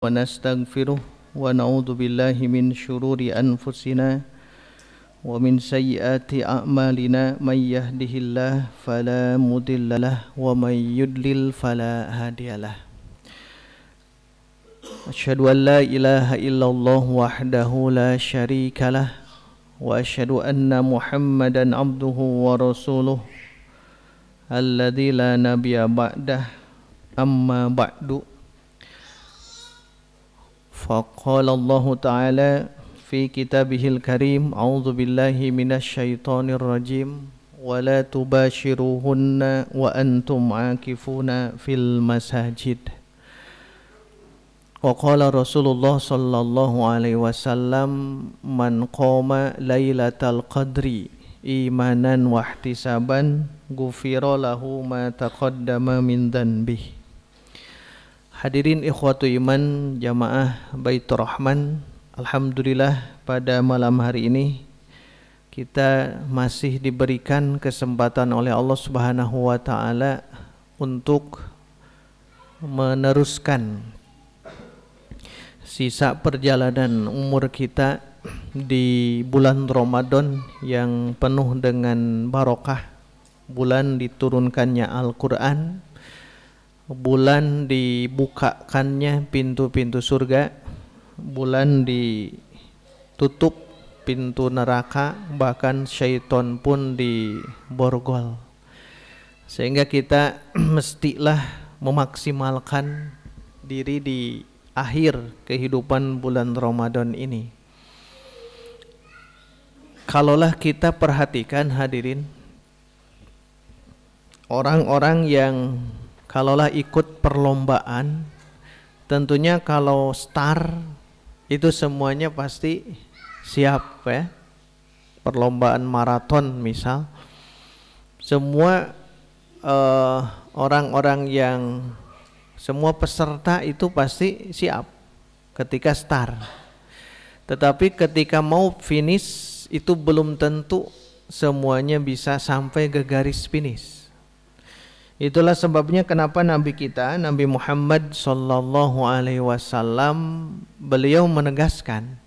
ونستغفره ونعوذ بالله من شرور أنفسنا ومن سيئات أعمالنا من يهده الله فلا مضل له ومن يضلل فلا هادي له أشهد أن لا إله إلا الله وحده لا شريك له وأشهد أن محمدا عبده ورسوله الذي لا نبي بعده أما بعد فقال الله تعالى في كتابه الكريم أعوذ بالله من الشيطان الرجيم ولا تباشروهن وأنتم عاكفون في المساجد وقال رسول الله صلى الله عليه وسلم من قام ليلة القدر إيمانا واحتسابا غفر له ما تقدم من ذنبه. Hadirin ikhwatu iman jamaah Baitur Rahman, alhamdulillah pada malam hari ini kita masih diberikan kesempatan oleh Allah Subhanahu wa taala untuk meneruskan sisa perjalanan umur kita di bulan Ramadan yang penuh dengan barokah, bulan diturunkannya Al-Qur'an, bulan dibukakannya pintu-pintu surga, bulan ditutup pintu neraka, bahkan syaitan pun diborgol. Sehingga kita mestilah memaksimalkan diri di akhir kehidupan bulan Ramadan ini. Kalaulah kita perhatikan hadirin, orang-orang yang kalaulah ikut perlombaan, tentunya kalau start itu semuanya pasti siap ya. Perlombaan maraton misal, semua orang-orang yang semua peserta itu pasti siap ketika start. Tetapi ketika mau finish itu belum tentu semuanya bisa sampai ke garis finish. Itulah sebabnya kenapa Nabi kita, Nabi Muhammad sallallahu alaihi wasallam, beliau menegaskan,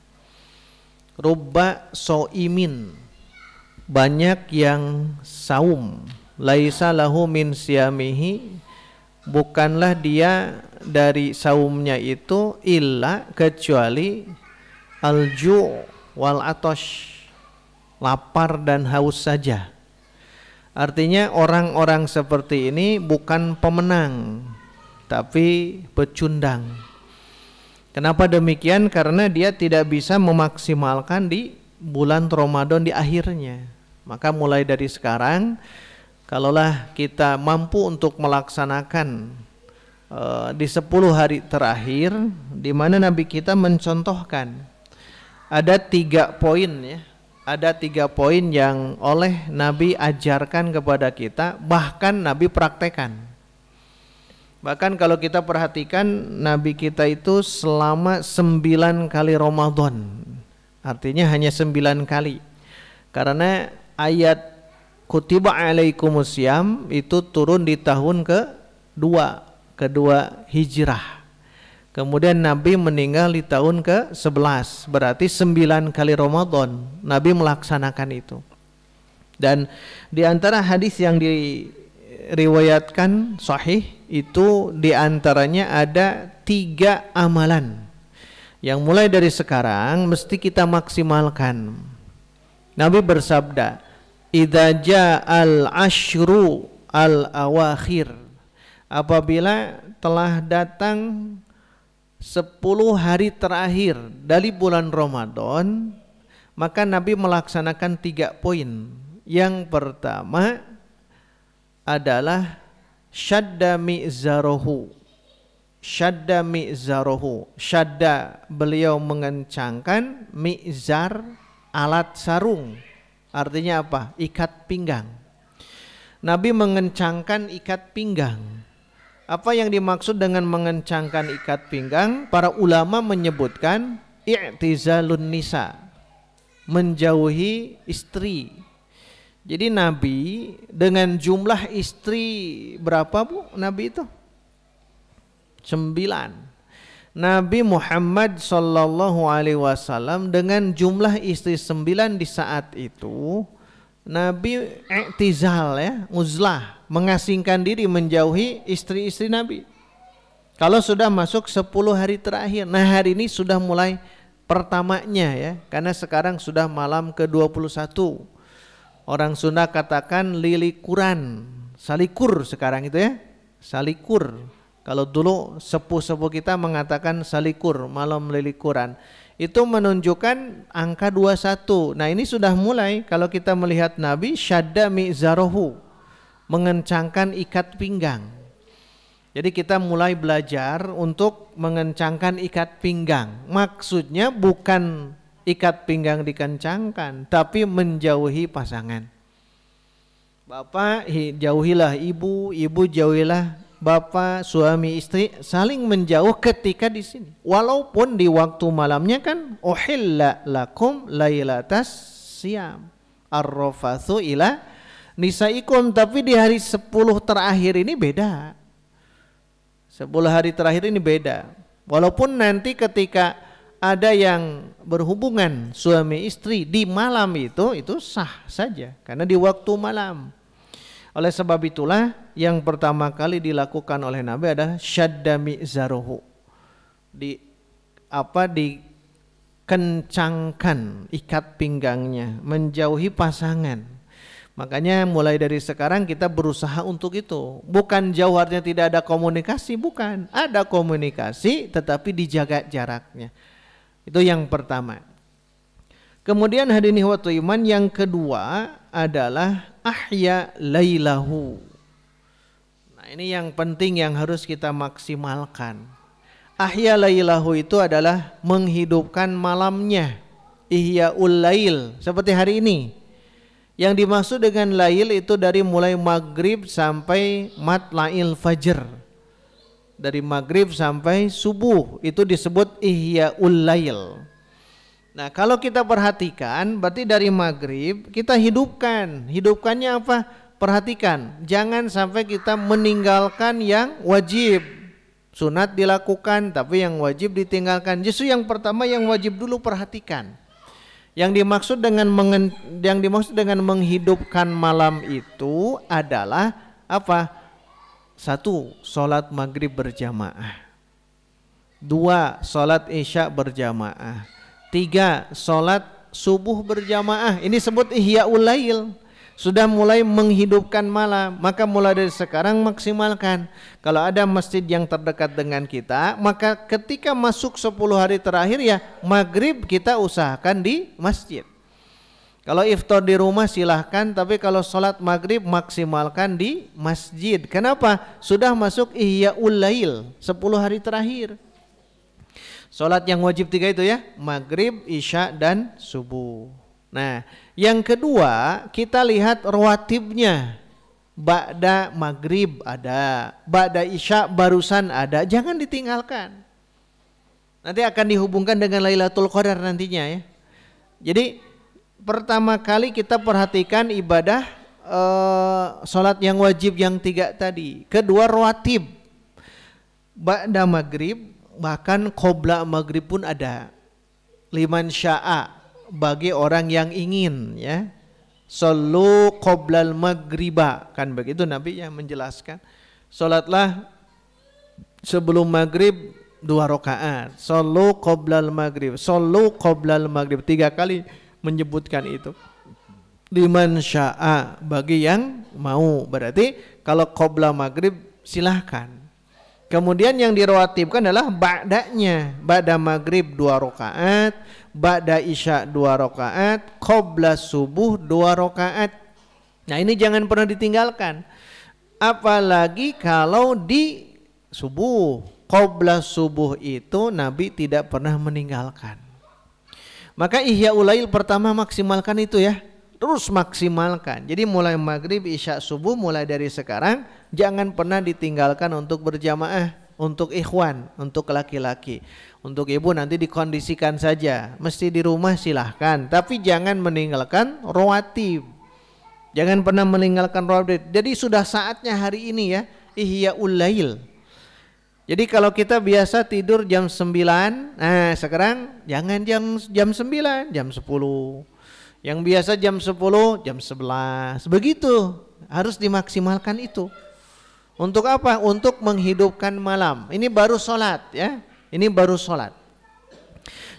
rubba so'imin, banyak yang saum, laisa lahu min siyamihi, bukanlah dia dari saumnya itu illa kecuali alju' wal atosh, lapar dan haus saja. Artinya orang-orang seperti ini bukan pemenang, tapi pecundang. Kenapa demikian? Karena dia tidak bisa memaksimalkan di bulan Ramadan di akhirnya. Maka mulai dari sekarang, kalaulah kita mampu untuk melaksanakan di 10 hari terakhir, di mana Nabi kita mencontohkan ada 3 poin ya. Ada 3 poin yang oleh Nabi ajarkan kepada kita, bahkan Nabi praktekan. Bahkan kalau kita perhatikan, Nabi kita itu selama 9 kali Ramadan, artinya hanya 9 kali. Karena ayat kutiba alaikumusiyam itu turun di tahun kedua Hijrah. Kemudian Nabi meninggal di tahun ke-11, berarti 9 kali Ramadan Nabi melaksanakan itu. Dan di antara hadis yang diriwayatkan sahih itu di antaranya ada 3 amalan yang mulai dari sekarang mesti kita maksimalkan. Nabi bersabda, idza ja'al asyru al-awakhir, apabila telah datang 10 hari terakhir dari bulan Ramadan, maka Nabi melaksanakan 3 poin. Yang pertama adalah syadda mi'zarohu. Syadda mi'zarohu. Syadda, beliau mengencangkan, mi'zar, alat sarung. Artinya apa? Ikat pinggang. Nabi mengencangkan ikat pinggang. Apa yang dimaksud dengan mengencangkan ikat pinggang? Para ulama menyebutkan i'tizalun nisa, menjauhi istri. Jadi Nabi dengan jumlah istri berapa Bu Nabi itu? 9. Nabi Muhammad sallallahu alaihi wasallam dengan jumlah istri 9 di saat itu, Nabi i'tizal ya, uzlah, mengasingkan diri, menjauhi istri-istri Nabi. Kalau sudah masuk 10 hari terakhir. Nah, hari ini sudah mulai pertamanya ya, karena sekarang sudah malam ke-21. Orang Sunda katakan lilikuran, salikur sekarang itu ya, salikur. Kalau dulu sepuh-sepuh kita mengatakan salikur, malam lilikuran. Itu menunjukkan angka 21. Nah, ini sudah mulai kalau kita melihat Nabi syadda mi'zarohu, mengencangkan ikat pinggang. Jadi kita mulai belajar untuk mengencangkan ikat pinggang. Maksudnya bukan ikat pinggang dikencangkan, tapi menjauhi pasangan. Bapak jauhilah ibu, ibu jauhilah bapak, suami istri saling menjauh ketika di sini. Walaupun di waktu malamnya kan uhilla lakum lailatas siyam arrafathu ila nisaikum, tapi di hari 10 terakhir ini beda. 10 hari terakhir ini beda. Walaupun nanti ketika ada yang berhubungan suami istri di malam itu sah saja karena di waktu malam. Oleh sebab itulah yang pertama kali dilakukan oleh Nabi adalah syadda mi'zaruhu. Dikencangkan ikat pinggangnya, menjauhi pasangan. Makanya mulai dari sekarang kita berusaha untuk itu. Bukan jauh artinya tidak ada komunikasi, bukan. Ada komunikasi tetapi dijaga jaraknya. Itu yang pertama. Kemudian hadirin wa iman, yang kedua adalah ahya lailahu. Nah, ini yang penting yang harus kita maksimalkan. Ahya lailahu itu adalah menghidupkan malamnya. Ihyaul lail, seperti hari ini. Yang dimaksud dengan lail itu dari mulai maghrib sampai matla'il fajr. Dari maghrib sampai subuh itu disebut ihyaul lail. Nah, kalau kita perhatikan berarti dari maghrib kita hidupkan. Hidupkannya apa? Perhatikan, jangan sampai kita meninggalkan yang wajib. Sunat dilakukan tapi yang wajib ditinggalkan. Justru yang pertama yang wajib dulu perhatikan. Yang dimaksud dengan menghidupkan malam itu adalah apa? 1. Sholat maghrib berjamaah. 2. Sholat isya berjamaah. 3. Sholat subuh berjamaah. Ini sebut ihyaul lail. Sudah mulai menghidupkan malam. Maka mulai dari sekarang maksimalkan. Kalau ada masjid yang terdekat dengan kita, maka ketika masuk 10 hari terakhir ya maghrib kita usahakan di masjid. Kalau iftar di rumah silahkan, tapi kalau sholat maghrib maksimalkan di masjid. Kenapa? Sudah masuk ihyaul lail 10 hari terakhir. Sholat yang wajib 3 itu ya, maghrib, isya dan subuh. Nah, yang kedua kita lihat rawatibnya. Ba'da maghrib ada, ba'da isya barusan ada, jangan ditinggalkan. Nanti akan dihubungkan dengan Lailatul Qadar nantinya ya. Jadi pertama kali kita perhatikan ibadah sholat yang wajib yang 3 tadi. Kedua rawatib, ba'da maghrib, bahkan qobla maghrib pun ada. Liman sya'a, bagi orang yang ingin ya. Sallu qoblal maghriba, kan begitu Nabi yang menjelaskan. Salatlah sebelum maghrib 2 rakaat. Sallu qoblal maghrib, sallu qoblal maghrib, 3 kali menyebutkan itu. Liman sya'a, bagi yang mau. Berarti kalau qobla maghrib silahkan. Kemudian yang dirawatibkan adalah ba'danya. Ba'da maghrib 2 rakaat, ba'da isya 2 rakaat, qobla subuh 2 rakaat. Nah, ini jangan pernah ditinggalkan. Apalagi kalau di subuh. Qobla subuh itu Nabi tidak pernah meninggalkan. Maka ihyaul lail pertama maksimalkan itu ya. Terus maksimalkan. Jadi mulai maghrib, isya, subuh, mulai dari sekarang jangan pernah ditinggalkan untuk berjamaah, untuk ikhwan, untuk laki-laki. Untuk ibu nanti dikondisikan saja, mesti di rumah silahkan, tapi jangan meninggalkan rawatib. Jangan pernah meninggalkan rawatib. Jadi sudah saatnya hari ini ya, ihyaul lail. Jadi kalau kita biasa tidur jam 9, nah sekarang jangan jam 9, jam 10. Yang biasa jam 10, jam 11. Begitu, harus dimaksimalkan itu. Untuk apa? Untuk menghidupkan malam. Ini baru sholat ya. Ini baru sholat.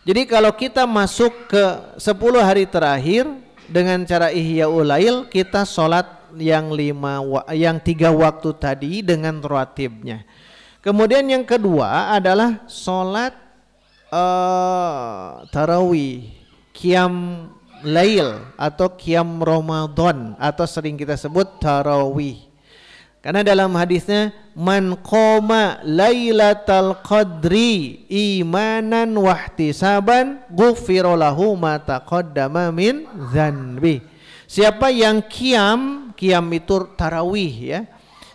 Jadi kalau kita masuk ke 10 hari terakhir dengan cara Ihya'ul Lail, kita sholat yang 3 waktu tadi dengan rawatibnya. Kemudian yang kedua adalah sholat tarawih, qiyam lail atau qiyam Ramadan atau sering kita sebut tarawih. Karena dalam hadisnya man qoma lailatal qadri imanan wahtisaban ghufira lahu ma taqaddama min dzanbi. Siapa yang qiyam itu tarawih ya.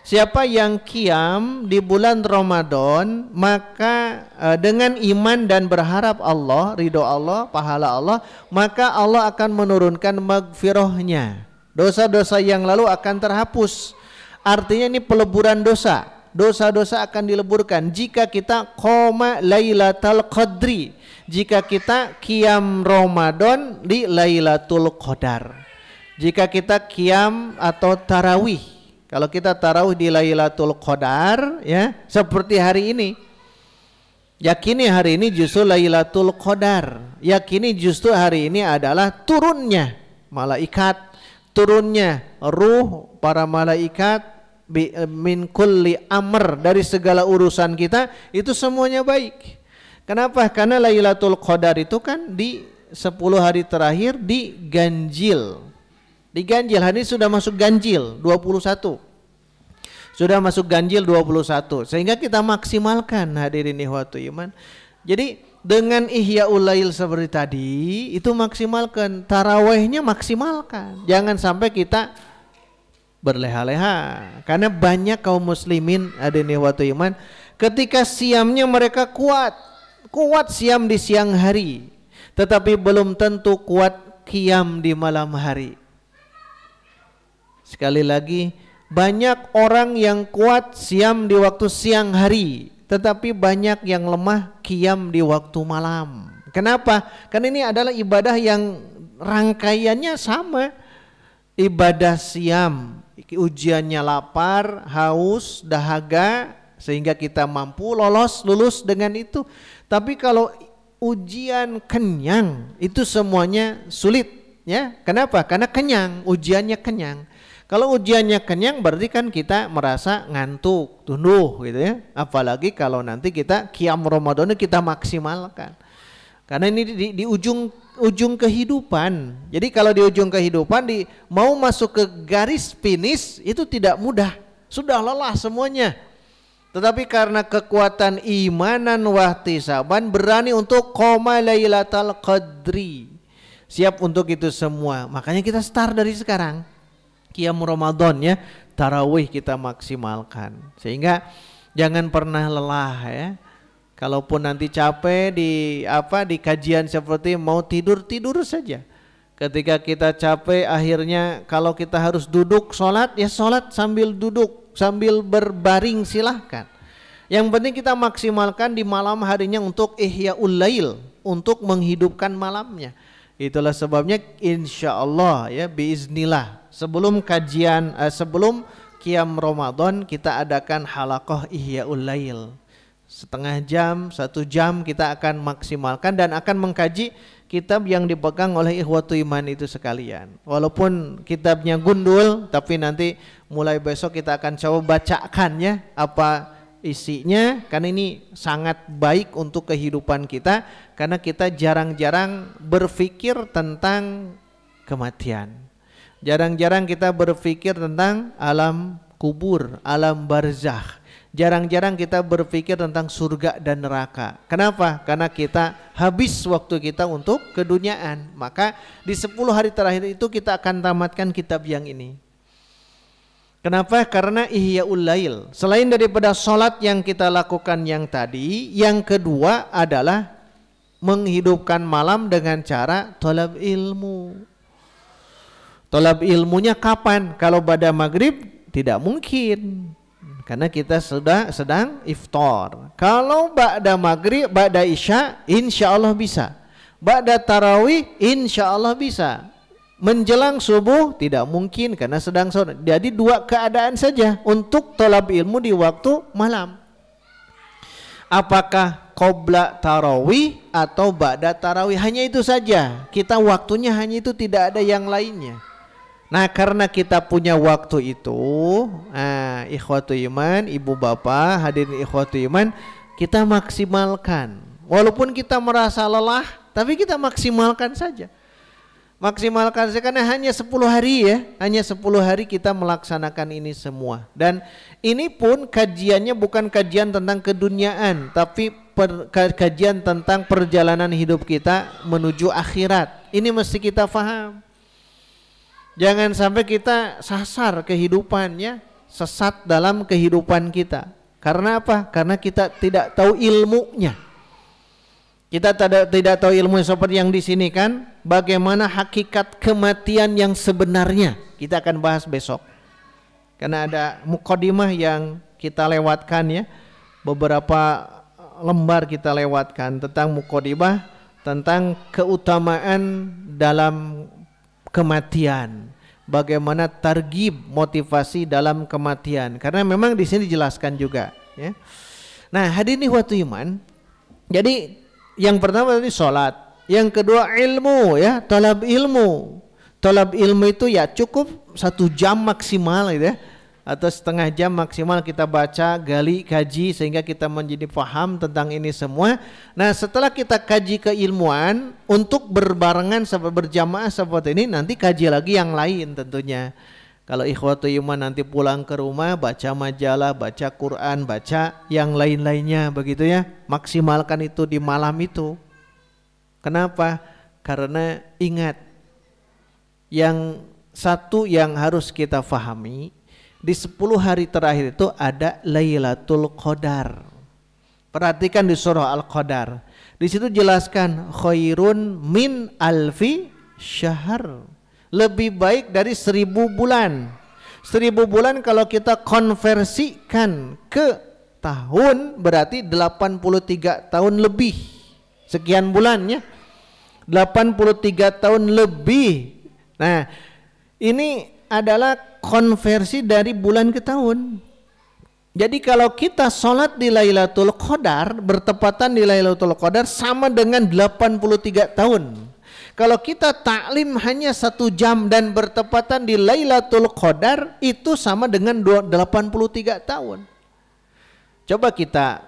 Siapa yang qiyam di bulan Ramadan, maka dengan iman dan berharap Allah, ridho Allah, pahala Allah, maka Allah akan menurunkan maghfirahnya. Dosa-dosa yang lalu akan terhapus. Artinya ini peleburan dosa. Dosa-dosa akan dileburkan jika kita qoma lailatul qadri. Jika kita qiyam Ramadan di Lailatul Qadar. Jika kita qiyam atau tarawih. Kalau kita tarawih di Lailatul Qadar ya, seperti hari ini. Yakini hari ini justru Lailatul Qadar. Yakini justru hari ini adalah turunnya malaikat, turunnya ruh para malaikat min kulli amr, dari segala urusan kita itu semuanya baik. Kenapa? Karena Lailatul Qadar itu kan di 10 hari terakhir diganjil. Diganjil, hari ini sudah masuk ganjil 21. Sudah masuk ganjil 21. Sehingga kita maksimalkan hadirin ikhwatu iman. Jadi dengan Ihya'ul Lail seperti tadi itu maksimalkan, tarawihnya maksimalkan. Jangan sampai kita berleha-leha. Karena banyak kaum muslimin hadirin ikhwatu iman, ketika siamnya mereka kuat siam di siang hari, tetapi belum tentu kuat qiyam di malam hari. Sekali lagi, banyak orang yang kuat siam di waktu siang hari, tetapi banyak yang lemah qiyam di waktu malam. Kenapa? Karena ini adalah ibadah yang rangkaiannya sama. Ibadah siam, ujiannya lapar, haus, dahaga, sehingga kita mampu lulus dengan itu. Tapi kalau ujian kenyang, itu semuanya sulit ya. Kenapa? Karena kenyang, ujiannya kenyang. Kalau ujiannya kenyang berarti kan kita merasa ngantuk, tunduh gitu ya. Apalagi kalau nanti kita qiyam Ramadan kita maksimalkan. Karena ini di ujung kehidupan. Jadi kalau di ujung kehidupan mau masuk ke garis finish itu tidak mudah. Sudah lelah semuanya. Tetapi karena kekuatan imanan wahtisaban, berani untuk qoma lailatul qadri. Siap untuk itu semua. Makanya kita start dari sekarang. Qiyam Ramadan ya, tarawih kita maksimalkan. Sehingga jangan pernah lelah ya. Kalaupun nanti capek di kajian seperti mau tidur saja. Ketika kita capek akhirnya kalau kita harus duduk sholat ya sholat sambil duduk, sambil berbaring silahkan. Yang penting kita maksimalkan di malam harinya untuk Ihya'ul Lail, untuk menghidupkan malamnya. Itulah sebabnya insya Allah ya biiznillah sebelum kajian sebelum qiyam Ramadan kita adakan halaqah Ihya'ul Lail. Setengah jam, 1 jam kita akan maksimalkan dan akan mengkaji kitab yang dipegang oleh ikhwatu iman itu sekalian. Walaupun kitabnya gundul, tapi nanti mulai besok kita akan coba bacakan ya apa isinya, karena ini sangat baik untuk kehidupan kita, karena kita jarang-jarang berpikir tentang kematian. Jarang-jarang kita berpikir tentang alam kubur, alam barzakh. Jarang-jarang kita berpikir tentang surga dan neraka. Kenapa? Karena kita habis waktu kita untuk keduniaan. Maka di 10 hari terakhir itu kita akan tamatkan kitab yang ini. Kenapa? Karena Ihya'ul Lail. Selain daripada sholat yang kita lakukan yang tadi, yang kedua adalah menghidupkan malam dengan cara thalab ilmu. Thalab ilmunya kapan? Kalau pada maghrib tidak mungkin. karena kita sudah sedang iftar. Kalau ba'da maghrib, ba'da isya, insya Allah bisa. Ba'da tarawih, insya Allah bisa. Menjelang subuh tidak mungkin karena sedang sore. Jadi dua keadaan saja untuk thalab ilmu di waktu malam. Apakah qabla tarawih atau ba'da tarawih, hanya itu saja. Kita waktunya hanya itu, tidak ada yang lainnya. Nah, karena kita punya waktu itu, ikhwatu iman, ibu bapak, hadirin ikhwatu iman, kita maksimalkan. Walaupun kita merasa lelah, tapi kita maksimalkan saja. Maksimalkan saja, karena hanya 10 hari ya, hanya 10 hari kita melaksanakan ini semua. Dan ini pun kajiannya bukan kajian tentang keduniaan, tapi kajian tentang perjalanan hidup kita menuju akhirat. Ini mesti kita paham. Jangan sampai kita sasar kehidupannya, sesat dalam kehidupan kita. Karena apa? Karena kita tidak tahu ilmunya. Kita tidak tahu ilmu seperti yang di sini kan, bagaimana hakikat kematian yang sebenarnya. Kita akan bahas besok. Karena ada muqaddimah yang kita lewatkan ya. Beberapa lembar kita lewatkan tentang muqaddimah, tentang keutamaan dalam kematian, bagaimana targhib, motivasi dalam kematian, karena memang di sini dijelaskan juga ya. Nah, hadirin ikhwatu iman, jadi yang pertama tadi sholat, yang kedua ilmu ya, talab ilmu. Talab ilmu itu ya cukup 1 jam maksimal gitu ya, atau setengah jam maksimal kita baca, gali, kaji sehingga kita menjadi paham tentang ini semua. Nah, setelah kita kaji keilmuan untuk berbarengan sampai berjamaah seperti ini, nanti kaji lagi yang lain tentunya. Kalau ikhwatu iman nanti pulang ke rumah baca majalah, baca Quran, baca yang lain-lainnya begitu ya. Maksimalkan itu di malam itu. Kenapa? Karena ingat, yang satu yang harus kita pahami, di 10 hari terakhir itu ada Lailatul Qadar. Perhatikan di surah Al-Qadar. Di situ jelaskan khairun min alfi syahr. Lebih baik dari 1000 bulan. 1000 bulan kalau kita konversikan ke tahun berarti 83 tahun lebih. Sekian bulannya. 83 tahun lebih. Nah, ini adalah konversi dari bulan ke tahun. Jadi kalau kita sholat di Lailatul Qadar, bertepatan di Lailatul Qadar sama dengan 83 tahun. Kalau kita taklim hanya 1 jam dan bertepatan di Lailatul Qadar, itu sama dengan 83 tahun. Coba kita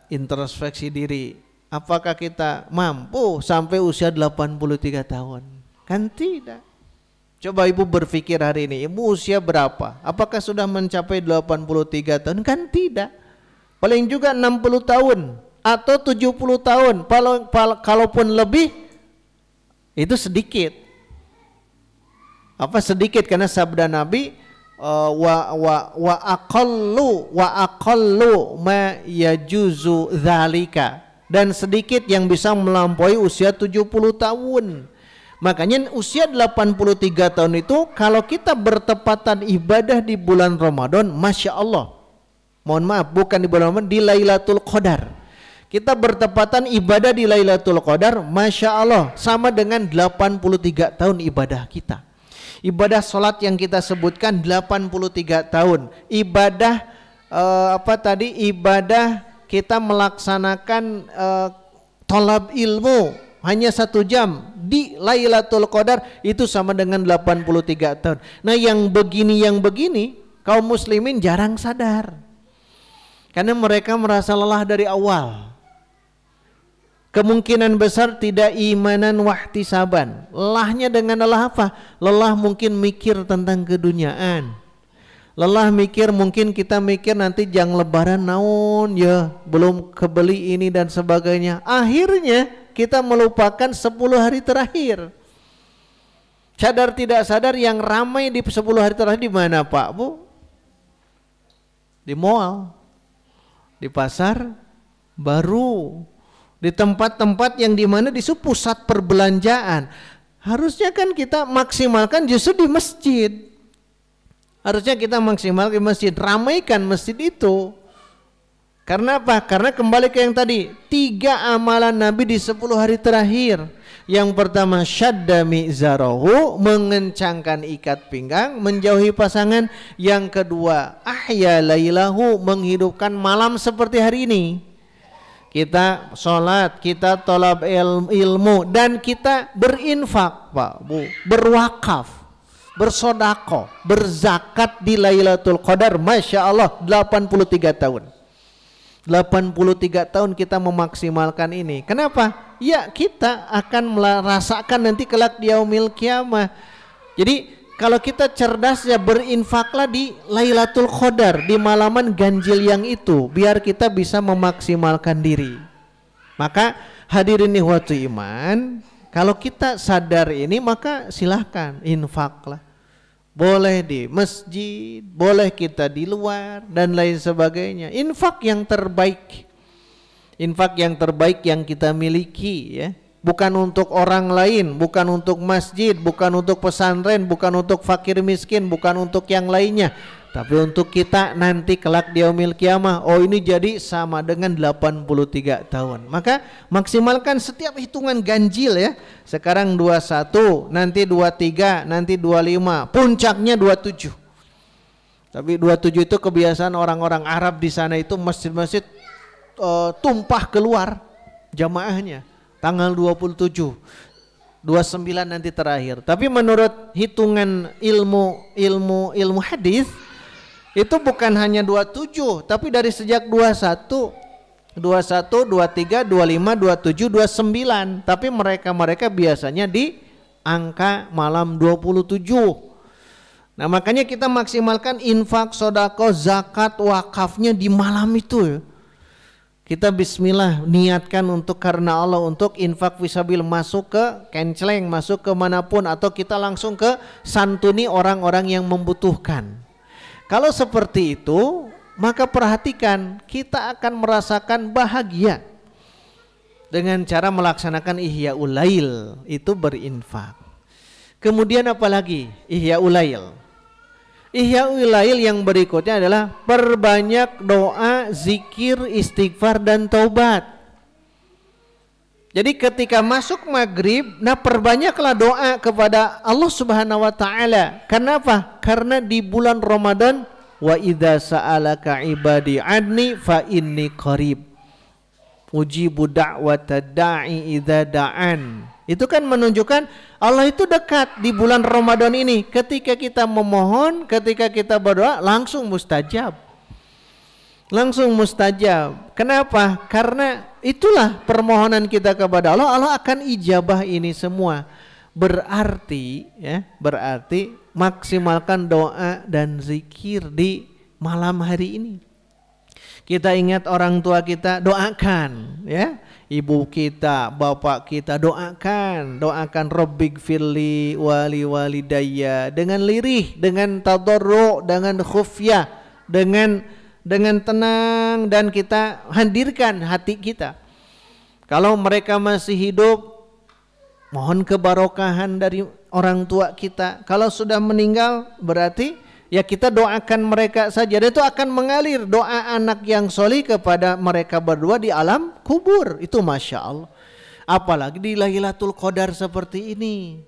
introspeksi diri, apakah kita mampu sampai usia 83 tahun? Kan tidak. Coba ibu berpikir hari ini, ibu usia berapa? Apakah sudah mencapai 83 tahun? Kan tidak. Paling juga 60 tahun atau 70 tahun. Kalaupun lebih, itu sedikit. Apa sedikit? Karena sabda Nabi, wa aqallu ma yajuzu dzalika. Dan sedikit yang bisa melampaui usia 70 tahun. Makanya usia 83 tahun itu kalau kita bertepatan ibadah di bulan Ramadan, Masya Allah, mohon maaf bukan di bulan Ramadan, di Lailatul Qadar, kita bertepatan ibadah di Lailatul Qadar, Masya Allah, sama dengan 83 tahun ibadah kita. Ibadah sholat yang kita sebutkan 83 tahun. Ibadah ibadah kita melaksanakan thalab ilmu hanya 1 jam di Lailatul Qadar, itu sama dengan 83 tahun. Nah, yang begini kaum muslimin jarang sadar. Karena mereka merasa lelah dari awal. Kemungkinan besar tidak imanan wahtisaban. Lelahnya dengan lelah apa? Lelah mungkin mikir tentang keduniaan. Lelah mikir, mungkin kita mikir nanti jang lebaran naon ya, belum kebeli ini dan sebagainya. Akhirnya kita melupakan 10 hari terakhir. Sadar tidak sadar yang ramai di 10 hari terakhir di mana Pak Bu? Di mall, di pasar baru, di tempat-tempat yang dimana di pusat perbelanjaan. Harusnya kan kita maksimalkan justru di masjid. Harusnya kita maksimal ke masjid, ramaikan masjid itu. Karena apa? Karena kembali ke yang tadi, 3 amalan Nabi di 10 hari terakhir. Yang pertama, syadda mi'zarahu, mengencangkan ikat pinggang, menjauhi pasangan. Yang kedua, ahya lailahu, menghidupkan malam seperti hari ini. Kita sholat, kita tolab ilmu, dan kita berinfak, Pak Bu, berwakaf, bersodako, berzakat di Lailatul Qadar. Masya Allah, 83 tahun. 83 tahun kita memaksimalkan ini. Kenapa? Ya kita akan merasakan nanti kelak di yaumil kiamah. Jadi kalau kita cerdas ya berinfaklah di Lailatul Qadar, di malaman ganjil yang itu, biar kita bisa memaksimalkan diri. Maka hadirin ikhwatu iman, kalau kita sadar ini maka silahkan infaklah. Boleh di masjid, boleh kita di luar dan lain sebagainya. Infak yang terbaik. Infak yang terbaik yang kita miliki ya. Bukan untuk orang lain, bukan untuk masjid, bukan untuk pesantren, bukan untuk fakir miskin, bukan untuk yang lainnya. Tapi untuk kita nanti kelak di yaumil kiamah. Oh ini jadi sama dengan 83 tahun. Maka maksimalkan setiap hitungan ganjil ya. Sekarang 21, nanti 23, nanti 25, puncaknya 27. Tapi 27 itu kebiasaan orang-orang Arab di sana itu masjid-masjid tumpah keluar jamaahnya. Tanggal 27, 29 nanti terakhir. Tapi menurut hitungan ilmu hadis itu bukan hanya 27, tapi dari sejak 21, 23, 25, 27, 29. Tapi mereka biasanya di angka malam 27. Nah makanya kita maksimalkan infak, sodako, zakat, wakafnya di malam itu. Kita bismillah niatkan untuk karena Allah, untuk infak fisabil, masuk ke kenceleng, masuk ke manapun, atau kita langsung ke santuni orang-orang yang membutuhkan. Kalau seperti itu, maka perhatikan, kita akan merasakan bahagia dengan cara melaksanakan Ihya'ul Lail, itu berinfak. Kemudian apalagi Ihya'ul Lail? Ihya'ul Lail yang berikutnya adalah perbanyak doa, zikir, istighfar dan taubat. Jadi ketika masuk maghrib, nah perbanyaklah doa kepada Allah Subhanahu wa taala. Kenapa? Karena di bulan Ramadan, wa idza sa'alaka ibadi anni fa inni qarib. Ujibu da'watad da'i idza da'an. Itu kan menunjukkan Allah itu dekat di bulan Ramadan ini. Ketika kita memohon, ketika kita berdoa, langsung mustajab. Langsung mustajab. Kenapa? Karena itulah permohonan kita kepada Allah. Allah akan ijabah ini semua. Berarti maksimalkan doa dan zikir di malam hari ini. Kita ingat orang tua kita, doakan ya. Ibu kita, bapak kita, doakan Rabbik firli wali walidayya, dengan lirih, dengan tadarru, dengan khufyah, dengan tenang, dan kita hadirkan hati kita. Kalau mereka masih hidup, mohon kebarokahan dari orang tua kita. Kalau sudah meninggal, berarti ya kita doakan mereka saja, dan itu akan mengalir doa anak yang solih kepada mereka berdua di alam kubur. Itu Masya Allah. Apalagi di Lailatul Qadar seperti ini.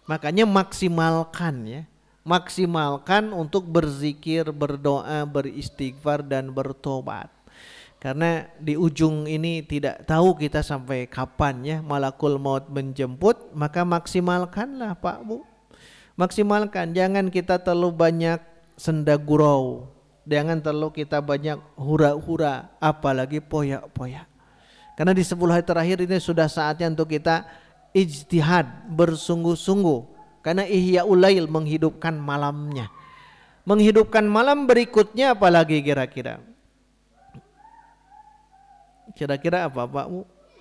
Makanya maksimalkan ya. Maksimalkan untuk berzikir, berdoa, beristighfar dan bertobat. Karena di ujung ini tidak tahu kita sampai kapan ya malakul maut menjemput. Maka maksimalkanlah Pak Bu. Maksimalkan, jangan kita terlalu banyak senda gurau, jangan terlalu kita banyak hura-hura, apalagi poyak-poyak. Karena di 10 hari terakhir ini sudah saatnya untuk kita ijtihad, bersungguh-sungguh. Karena Ihya'ul Lail menghidupkan malamnya. Menghidupkan malam berikutnya apalagi kira-kira? Kira-kira apa Pak?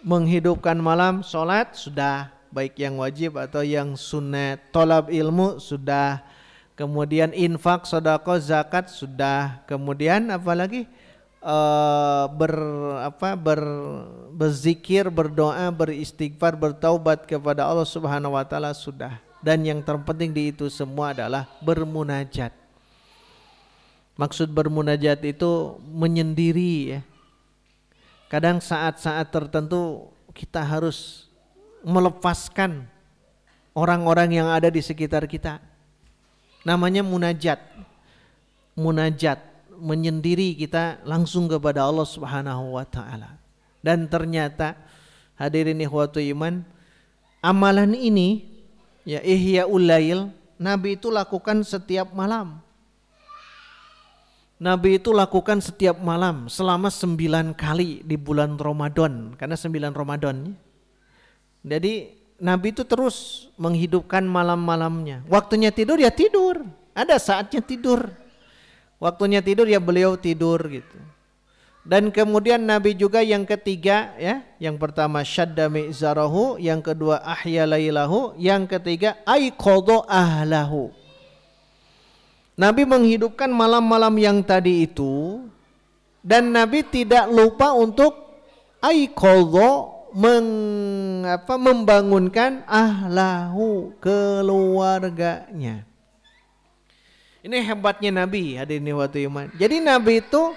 Menghidupkan malam, sholat sudah, baik yang wajib atau yang sunat, tolab ilmu sudah, kemudian infak, sedekah, zakat sudah, kemudian apalagi berzikir, berdoa, beristighfar, bertaubat kepada Allah Subhanahu wa taala sudah. Dan yang terpenting di itu semua adalah bermunajat. Maksud bermunajat itu menyendiri ya. Kadang saat-saat tertentu kita harus melepaskan orang-orang yang ada di sekitar kita. Namanya munajat. Munajat, menyendiri kita langsung kepada Allah Subhanahu wa taala. Dan ternyata hadirin ikhwatu iman, amalan ini ya Ihyaul Lail Nabi itu lakukan setiap malam. Nabi itu lakukan setiap malam selama 9 kali di bulan Ramadan, karena 9 Ramadan. Jadi Nabi itu terus menghidupkan malam-malamnya. Waktunya tidur ya tidur, ada saatnya tidur. Waktunya tidur ya beliau tidur gitu. Dan kemudian Nabi juga yang ketiga ya, yang pertama syadda mi'zarahu, yang kedua ahya lailahu, yang ketiga aiqadha ahlahu. Nabi menghidupkan malam-malam yang tadi itu, dan Nabi tidak lupa untuk aiqadha, membangunkan ahlahu, keluarganya. Ini hebatnya Nabi, hadirin waktu iman. Jadi Nabi itu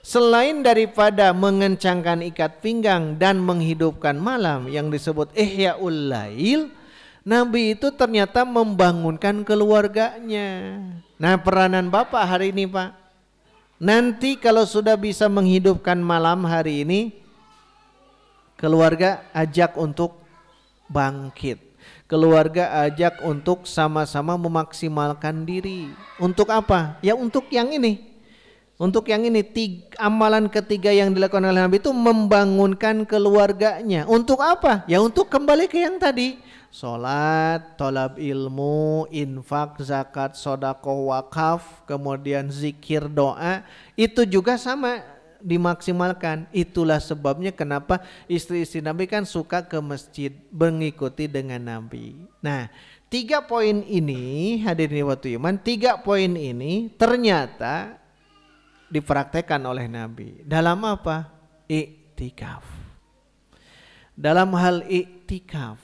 selain daripada mengencangkan ikat pinggang dan menghidupkan malam yang disebut Ihyaul Lail, Nabi itu ternyata membangunkan keluarganya. Nah, peranan Bapak hari ini Pak, nanti kalau sudah bisa menghidupkan malam hari ini, keluarga ajak untuk bangkit. Keluarga ajak untuk sama-sama memaksimalkan diri. Untuk apa? Ya untuk yang ini. Untuk yang ini, amalan ketiga yang dilakukan oleh Nabi itu membangunkan keluarganya. Untuk apa? Ya untuk kembali ke yang tadi. Sholat, tolab ilmu, infak, zakat, sodakoh, wakaf, kemudian zikir, doa. Itu juga sama dimaksimalkan. Itulah sebabnya kenapa istri-istri Nabi kan suka ke masjid, mengikuti dengan Nabi. Nah, 3 poin ini hadirin waktu iman, 3 poin ini ternyata dipraktekkan oleh Nabi. Dalam apa? Iktikaf. Dalam hal iktikaf.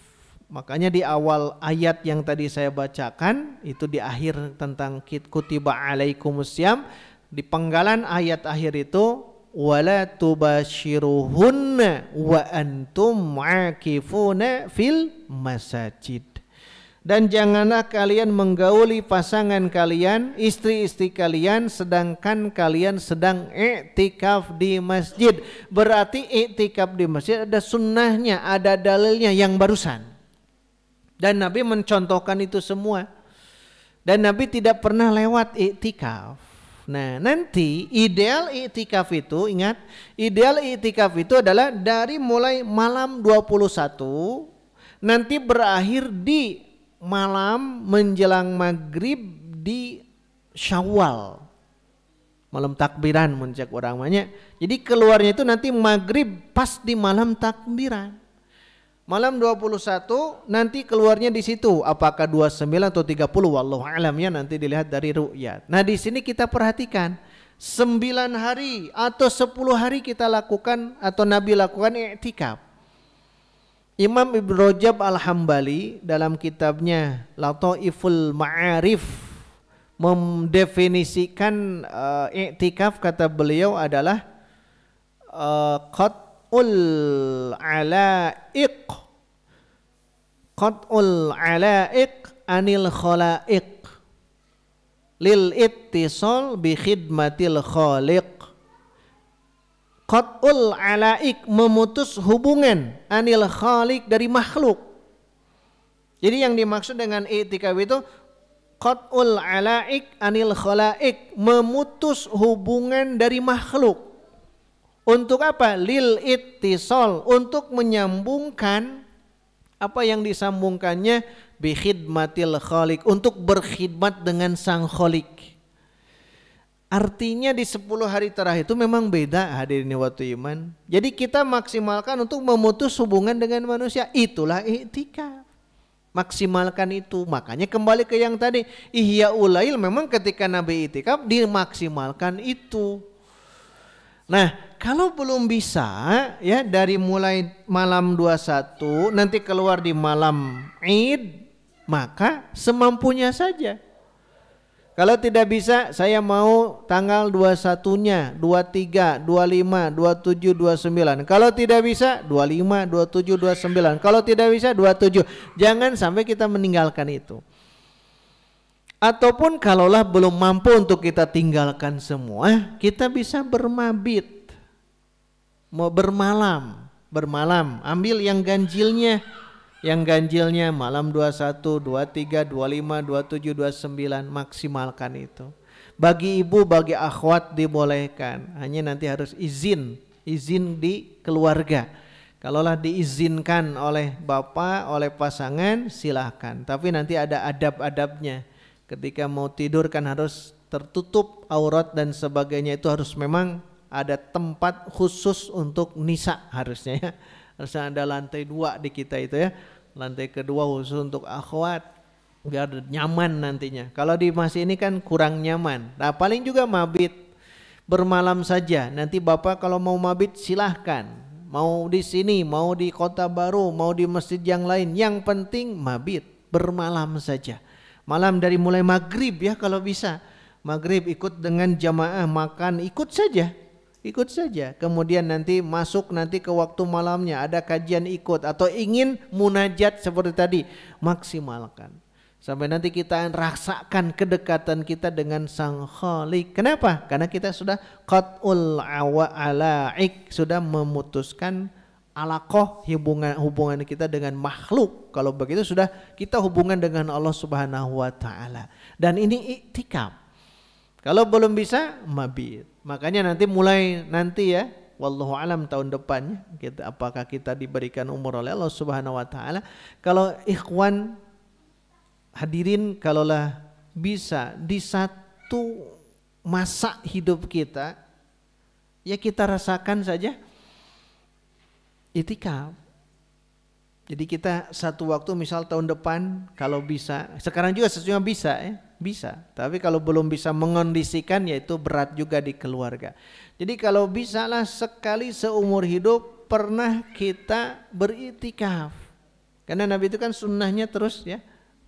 Makanya di awal ayat yang tadi saya bacakan, itu di akhir tentang kutiba alaikumusiyam, di penggalan ayat akhir itu wala tubashiruhunna wa antum akifuna fil masajid. Dan janganlah kalian menggauli pasangan kalian, istri-istri kalian, sedangkan kalian sedang iktikaf di masjid. Berarti iktikaf di masjid ada sunnahnya, ada dalilnya yang barusan. Dan Nabi mencontohkan itu semua. Dan Nabi tidak pernah lewat iktikaf. Nah, nanti ideal iktikaf itu, ingat, ideal iktikaf itu adalah dari mulai malam 21 nanti berakhir di malam menjelang maghrib di Syawal. Malam takbiran mencek orang banyak. Jadi keluarnya itu nanti maghrib pas di malam takbiran. Malam 21 nanti keluarnya di situ, apakah 29 atau 30 wallahu alam ya, nanti dilihat dari ru'yat. Nah, di sini kita perhatikan 9 hari atau 10 hari kita lakukan atau Nabi lakukan i'tikaf. Imam Ibnu Rajab Al-Hambali dalam kitabnya Lataiful Ma'arif mendefinisikan i'tikaf, kata beliau adalah qat'ul alaiq anil khalaiq lil ittisal bi khidmatil khaliq. Qat'ul alaiq, memutus hubungan, anil khaliq, dari makhluk. Jadi yang dimaksud dengan i'tikaf itu qat'ul alaiq anil khalaik, memutus hubungan dari makhluk. Untuk apa? Lil ittisal, untuk menyambungkan apa yang disambungkannya, bi khidmatil khaliq, untuk berkhidmat dengan sang khaliq. Artinya di 10 hari terakhir itu memang beda hadirin waktu iman. Jadi kita maksimalkan untuk memutus hubungan dengan manusia, itulah i'tikaf. Maksimalkan itu. Makanya kembali ke yang tadi, Ihyaul Lail, memang ketika Nabi i'tikaf dimaksimalkan itu. Nah, kalau belum bisa ya, dari mulai malam 21 nanti keluar di malam Id, maka semampunya saja. Kalau tidak bisa, saya mau tanggal 21-nya, 23, 25, 27, 29. Kalau tidak bisa, 25, 27, 29. Kalau tidak bisa, 27. Jangan sampai kita meninggalkan itu. Ataupun kalaulah belum mampu untuk kita tinggalkan semua, kita bisa bermabit. Mau bermalam, ambil yang ganjilnya. Yang ganjilnya malam 21, 23, 25, 27, 29, maksimalkan itu. Bagi ibu, bagi akhwat dibolehkan. Hanya nanti harus izin di keluarga. Kalaulah diizinkan oleh bapak, oleh pasangan, silahkan. Tapi nanti ada adab-adabnya. Ketika mau tidur kan harus tertutup aurat dan sebagainya, itu harus memang ada tempat khusus untuk nisa harusnya ya. Harusnya ada lantai 2 di kita itu ya. Lantai kedua khusus untuk akhwat biar nyaman nantinya. Kalau di masjid ini kan kurang nyaman. Nah paling juga mabit bermalam saja. Nanti bapak kalau mau mabit silahkan. Mau di sini, mau di Kota Baru, mau di masjid yang lain. Yang penting mabit bermalam saja. Malam dari mulai maghrib ya kalau bisa. Maghrib ikut dengan jamaah makan, ikut saja. Ikut saja, kemudian nanti masuk nanti ke waktu malamnya ada kajian ikut, atau ingin munajat seperti tadi, maksimalkan sampai nanti kita rasakan kedekatan kita dengan Sang Khalik. Kenapa? Karena kita sudah qat'ul alaik, sudah memutuskan alaqah, hubungan kita dengan makhluk. Kalau begitu sudah kita hubungan dengan Allah Subhanahu wa taala. Dan ini iktikaf. Kalau belum bisa mabit. Makanya mulai nanti ya, wallahu alam tahun depan kita apakah kita diberikan umur oleh Allah Subhanahu wa taala. Kalau ikhwan hadirin, kalaulah bisa di satu masa hidup kita ya kita rasakan saja itikaf. Jadi kita satu waktu misal tahun depan kalau bisa, sekarang juga sesungguhnya bisa ya. Bisa, tapi kalau belum bisa mengondisikan ya itu berat juga di keluarga. Jadi kalau bisalah sekali seumur hidup pernah kita beritikaf. Karena Nabi itu kan sunnahnya terus ya.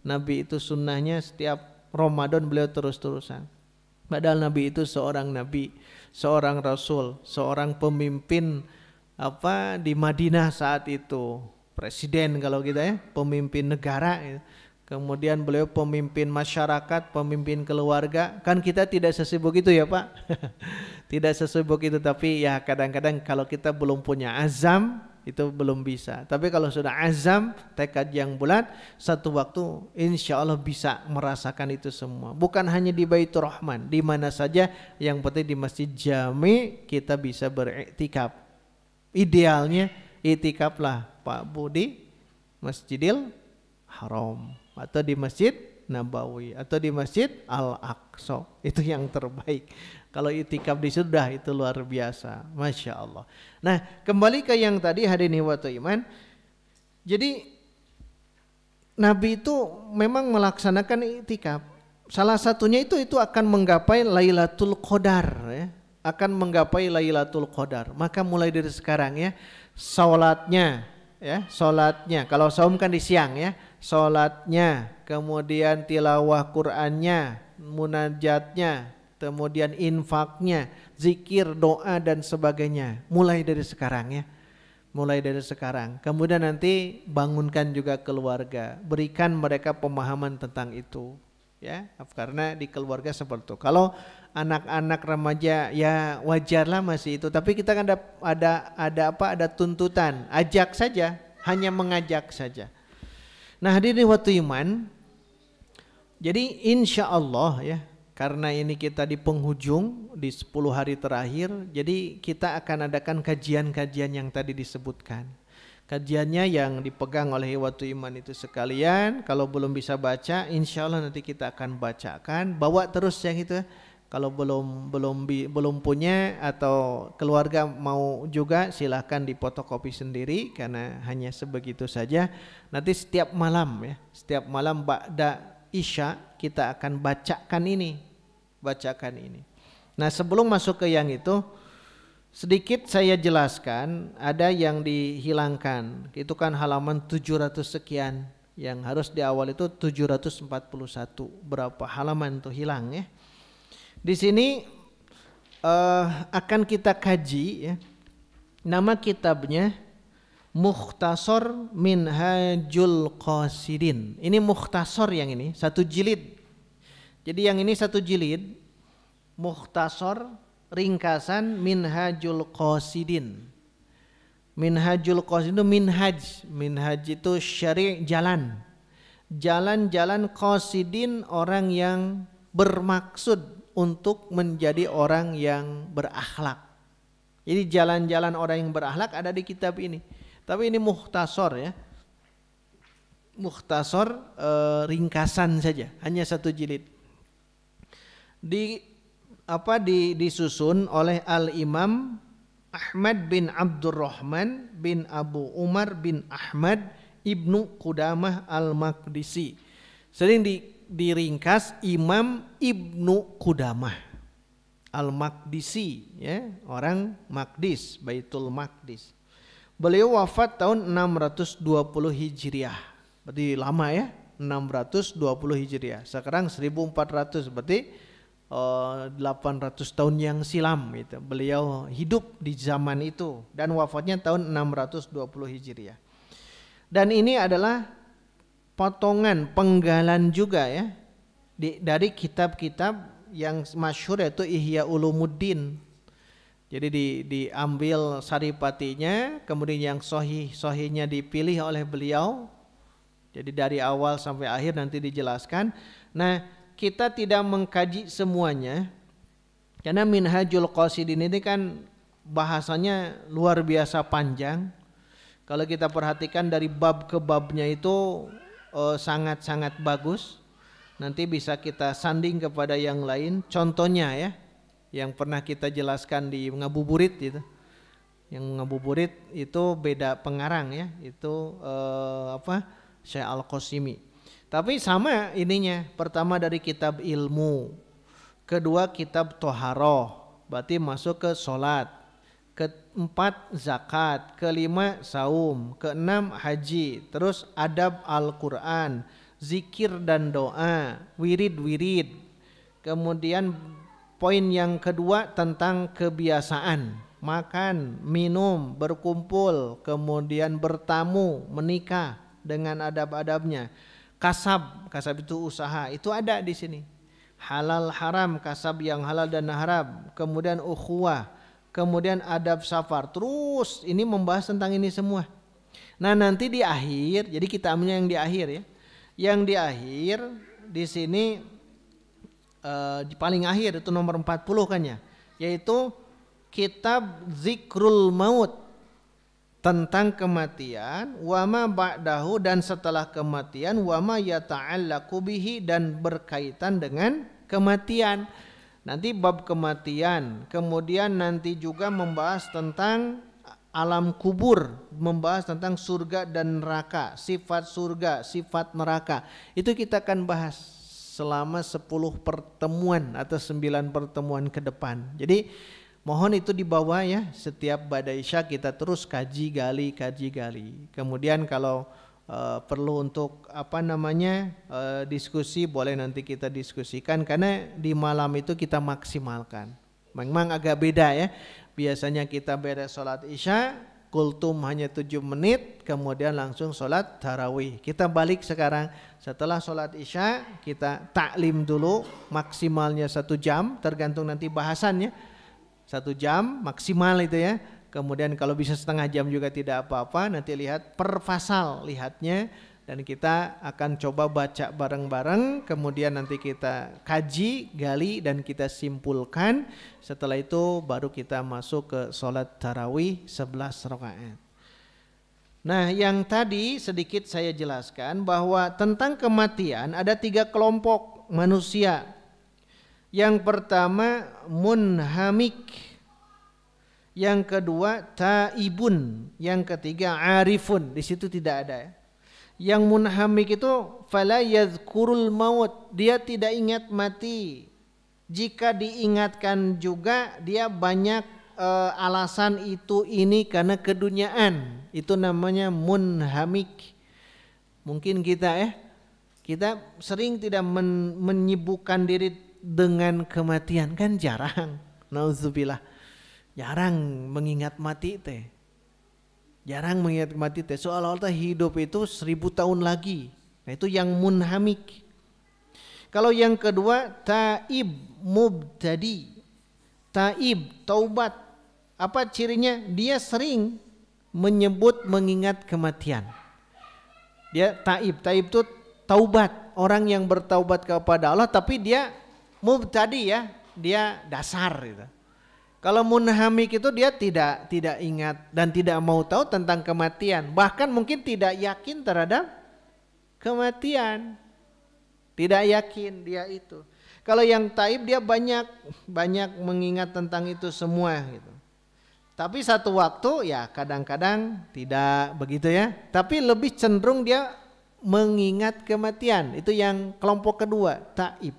Nabi itu sunnahnya setiap Ramadan beliau terus-terusan. Padahal Nabi itu seorang Nabi, seorang Rasul, seorang pemimpin di Madinah saat itu. Presiden kalau kita ya, pemimpin negara gitu. Kemudian beliau pemimpin masyarakat, pemimpin keluarga. Kan kita tidak sesibuk itu ya Pak. Tidak sesibuk itu, tapi ya kadang-kadang kalau kita belum punya azam itu belum bisa. Tapi kalau sudah azam, tekad yang bulat, satu waktu insya Allah bisa merasakan itu semua. Bukan hanya di Baitur Rahman, di mana saja, yang penting di Masjid Jami kita bisa beriktikaf. Idealnya itikaflah Pak Budi Masjidil Haram, atau di Masjid Nabawi, atau di Masjid Al-Aqsa. Itu yang terbaik. Kalau itikaf di sudah itu luar biasa, Masya Allah. Nah kembali ke yang tadi hadirin wa iman. Jadi Nabi itu memang melaksanakan itikaf. Salah satunya itu akan menggapai Lailatul Qadar ya. Akan menggapai Lailatul Qadar. Maka mulai dari sekarang ya, salatnya kalau saum kan di siang ya, salatnya, kemudian tilawah Qur'annya, munajatnya, kemudian infaknya, zikir, doa dan sebagainya. Mulai dari sekarang ya. Mulai dari sekarang. Kemudian nanti bangunkan juga keluarga, berikan mereka pemahaman tentang itu. Ya, karena di keluarga seperti itu. Kalau anak-anak remaja ya wajarlah masih itu, tapi kita kan ada tuntutan, ajak saja, hanya mengajak saja. Nah hadirin waktu iman, jadi insya Allah ya, karena ini kita di penghujung di 10 hari terakhir, jadi kita akan adakan kajian-kajian yang tadi disebutkan. Kajiannya yang dipegang oleh waktu iman itu sekalian. Kalau belum bisa baca, insya Allah nanti kita akan bacakan. Bawa terus yang itu. Kalau belum punya atau keluarga mau juga, silahkan dipotokopi sendiri karena hanya sebegitu saja. Nanti setiap malam ya, setiap malam ba'da Isya kita akan bacakan ini. Nah sebelum masuk ke yang itu, sedikit saya jelaskan, ada yang dihilangkan. Itu kan halaman 700 sekian. Yang harus di awal itu 741. Berapa halaman tuh hilang ya. Di sini akan kita kaji ya. Nama kitabnya Mukhtasar Minhajul Qasidin. Ini mukhtasar yang ini, satu jilid. Jadi yang ini satu jilid. Mukhtasar ringkasan Minhajul Qasidin. Minhajul Qasidin itu minhaj. Minhaj itu syari' jalan. Jalan-jalan qasidin orang yang bermaksud untuk menjadi orang yang berakhlak. Jadi jalan-jalan orang yang berakhlak ada di kitab ini. Tapi ini mukhtasar ya. Mukhtasar ringkasan saja, hanya satu jilid. Disusun oleh Al-Imam Ahmad bin Abdurrahman bin Abu Umar bin Ahmad Ibnu Qudamah Al-Maqdisi. Sering diringkas Imam Ibnu Qudamah Al-Maqdisi ya, orang Maqdis, Baitul Maqdis. Beliau wafat tahun 620 Hijriah. Berarti lama ya, 620 Hijriah. Sekarang 1400, berarti 800 tahun yang silam gitu. Beliau hidup di zaman itu dan wafatnya tahun 620 Hijriah. Dan ini adalah potongan penggalan juga ya dari kitab-kitab yang masyhur yaitu Ihya Ulumuddin. Jadi diambil saripatinya, kemudian yang sahihnya dipilih oleh beliau. Jadi dari awal sampai akhir nanti dijelaskan. Nah, kita tidak mengkaji semuanya karena Minhajul Qasidin ini kan bahasanya luar biasa panjang. Kalau kita perhatikan dari bab ke babnya itu sangat-sangat bagus. Nanti bisa kita sanding kepada yang lain. Contohnya ya, yang pernah kita jelaskan di Ngabuburit itu. Yang Ngabuburit itu beda pengarang ya, itu Syekh Al-Qasimi. Tapi sama ininya, pertama dari kitab ilmu, kedua kitab toharoh, berarti masuk ke sholat, keempat zakat, kelima saum, keenam haji, terus adab Al-Quran, zikir dan doa, wirid-wirid. Kemudian poin yang kedua tentang kebiasaan, makan, minum, berkumpul, kemudian bertamu, menikah dengan adab-adabnya. Kasab itu usaha, itu ada di sini. Halal haram, kasab yang halal dan haram. Kemudian ukhuwah, kemudian adab safar. Terus ini membahas tentang ini semua. Nah, nanti di akhir, jadi kita ambilnya yang di akhir ya. Yang di akhir di sini di paling akhir itu nomor 40 kan ya, yaitu kitab Zikrul Maut, tentang kematian, wama ba'dahu, dan setelah kematian, wama yata'allaqu bihi, dan berkaitan dengan kematian. Nanti bab kematian, kemudian nanti juga membahas tentang alam kubur, membahas tentang surga dan neraka, sifat surga, sifat neraka. Itu kita akan bahas selama 10 pertemuan atau 9 pertemuan ke depan. Jadi mohon itu dibawa ya, setiap ba'da isya kita terus kaji gali. Kemudian kalau perlu untuk diskusi, boleh nanti kita diskusikan, karena di malam itu kita maksimalkan. Memang agak beda ya. Biasanya kita beres sholat isya, kultum hanya 7 menit, kemudian langsung sholat tarawih. Kita balik sekarang, setelah sholat isya kita taklim dulu, maksimalnya 1 jam, tergantung nanti bahasannya. 1 jam maksimal itu ya. Kemudian kalau bisa setengah jam juga tidak apa-apa. Nanti lihat per pasal lihatnya, dan kita akan coba baca bareng-bareng. Kemudian nanti kita kaji, gali, dan kita simpulkan. Setelah itu baru kita masuk ke sholat tarawih 11 rakaat. Nah, yang tadi sedikit saya jelaskan bahwa tentang kematian ada 3 kelompok manusia. Yang pertama munhamik, yang kedua taibun, yang ketiga arifun. Di situ tidak ada ya. Yang munhamik itu fala yadhkurul maut, dia tidak ingat mati. Jika diingatkan juga dia banyak alasan itu ini karena keduniaan. Itu namanya munhamik. Mungkin kita sering tidak menyibukkan diri dengan kematian, kan jarang. Nauzubillah. Jarang mengingat mati teh. Jarang mengingat mati teh. Seolah-olah hidup itu 1000 tahun lagi. Nah, itu yang munhamik. Kalau yang kedua taib mubtadi. Taib, taubat. Apa cirinya? Dia sering mengingat kematian. Dia taib. Taib itu taubat. Orang yang bertaubat kepada Allah, tapi dia mubtadi ya. Dia dasar gitu. Kalau munhamik itu dia tidak ingat dan tidak mau tahu tentang kematian. Bahkan mungkin tidak yakin terhadap kematian. Tidak yakin dia itu. Kalau yang taib dia banyak mengingat tentang itu semua gitu. Tapi satu waktu ya kadang-kadang tidak begitu ya. Tapi lebih cenderung dia mengingat kematian. Itu yang kelompok kedua, taib.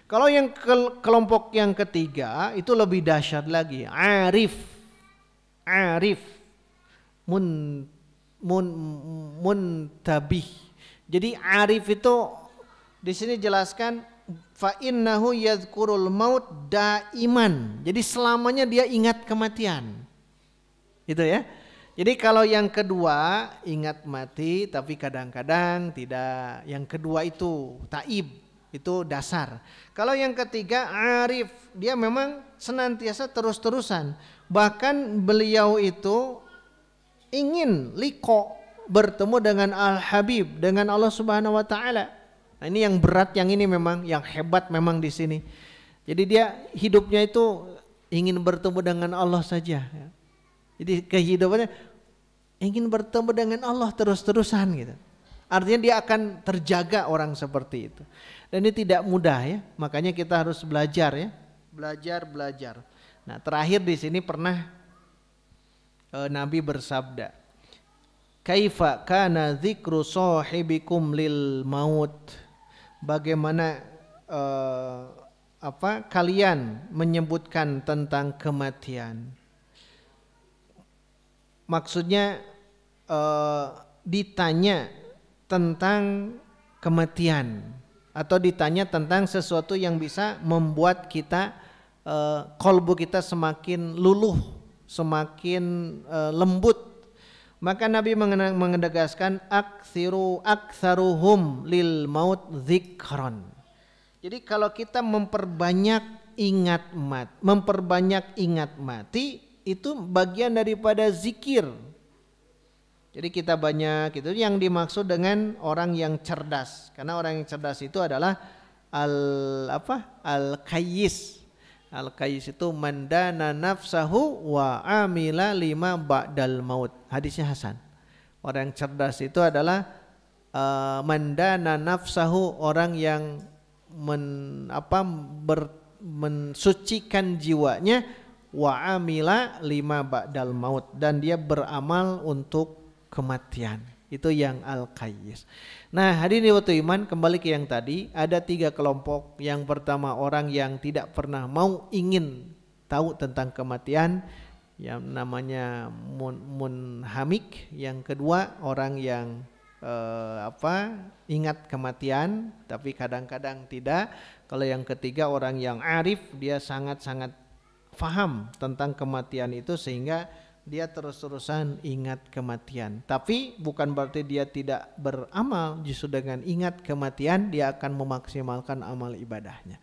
Kalau yang kelompok yang ketiga itu lebih dahsyat lagi, arif, muntabih. Jadi arif itu di sini jelaskan fa innahu yadhkurul maut daiman. Jadi selamanya dia ingat kematian. Itu ya. Jadi kalau yang kedua ingat mati tapi kadang-kadang tidak. Yang kedua itu taib. Itu dasar. Kalau yang ketiga arif, dia memang senantiasa terus-terusan. Bahkan beliau itu ingin bertemu dengan Al-Habib, dengan Allah Subhanahu wa taala. Nah, ini yang berat, yang ini memang yang hebat memang di sini. Jadi dia hidupnya itu ingin bertemu dengan Allah saja. Jadi kehidupannya ingin bertemu dengan Allah terus-terusan gitu. Artinya dia akan terjaga orang seperti itu. Dan ini tidak mudah ya. Makanya kita harus belajar ya. Belajar. Nah, terakhir di sini pernah Nabi bersabda, "Kaifa kana dzikru sahibikum lil maut?" Bagaimana kalian menyebutkan tentang kematian? Maksudnya ditanya tentang kematian atau ditanya tentang sesuatu yang bisa membuat kita kolbu kita semakin luluh, semakin lembut. Maka Nabi menegaskan aktsaruhum lil maut dzikran. Jadi kalau kita memperbanyak ingat mati itu bagian daripada zikir. Jadi kita banyak itu yang dimaksud dengan orang yang cerdas. Karena orang yang cerdas itu adalah al-qayyis. Al-qayyis itu mandana nafsahu wa amila lima ba'dal maut. Hadisnya hasan. Orang yang cerdas itu adalah mandana nafsahu, orang yang mensucikan jiwanya, wa amila lima ba'dal maut, dan dia beramal untuk kematian. Itu yang al-qayyis. Nah, hadirin waktu iman, kembali ke yang tadi, ada 3 kelompok. Yang pertama orang yang tidak pernah ingin tahu tentang kematian, yang namanya munhamik. Yang kedua orang yang ingat kematian tapi kadang-kadang tidak. Kalau yang ketiga orang yang arif, dia sangat-sangat faham tentang kematian itu sehingga dia terus-terusan ingat kematian. Tapi bukan berarti dia tidak beramal. Justru dengan ingat kematian dia akan memaksimalkan amal ibadahnya.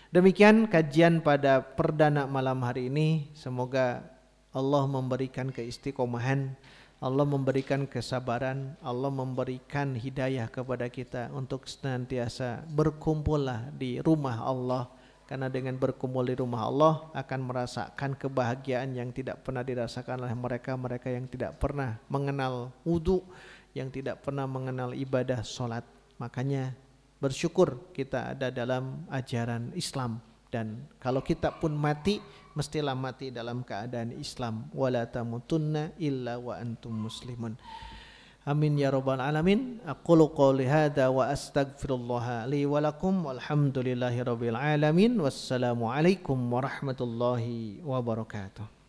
Demikian kajian pada perdana malam hari ini. Semoga Allah memberikan keistiqomahan, Allah memberikan kesabaran, Allah memberikan hidayah kepada kita untuk senantiasa berkumpullah di rumah Allah. Karena dengan berkumpul di rumah Allah akan merasakan kebahagiaan yang tidak pernah dirasakan oleh mereka yang tidak pernah mengenal wudu, yang tidak pernah mengenal ibadah sholat. Makanya bersyukur kita ada dalam ajaran Islam. Dan kalau kita pun mati, mestilah mati dalam keadaan Islam. Wala tamutunna illa wa antum muslimun. Amin ya rabbal alamin. Aqulu qouli hadza wa astaghfirullah li wa lakum walhamdulillahi rabbil alamin. Wassalamu alaikum warahmatullahi wabarakatuh.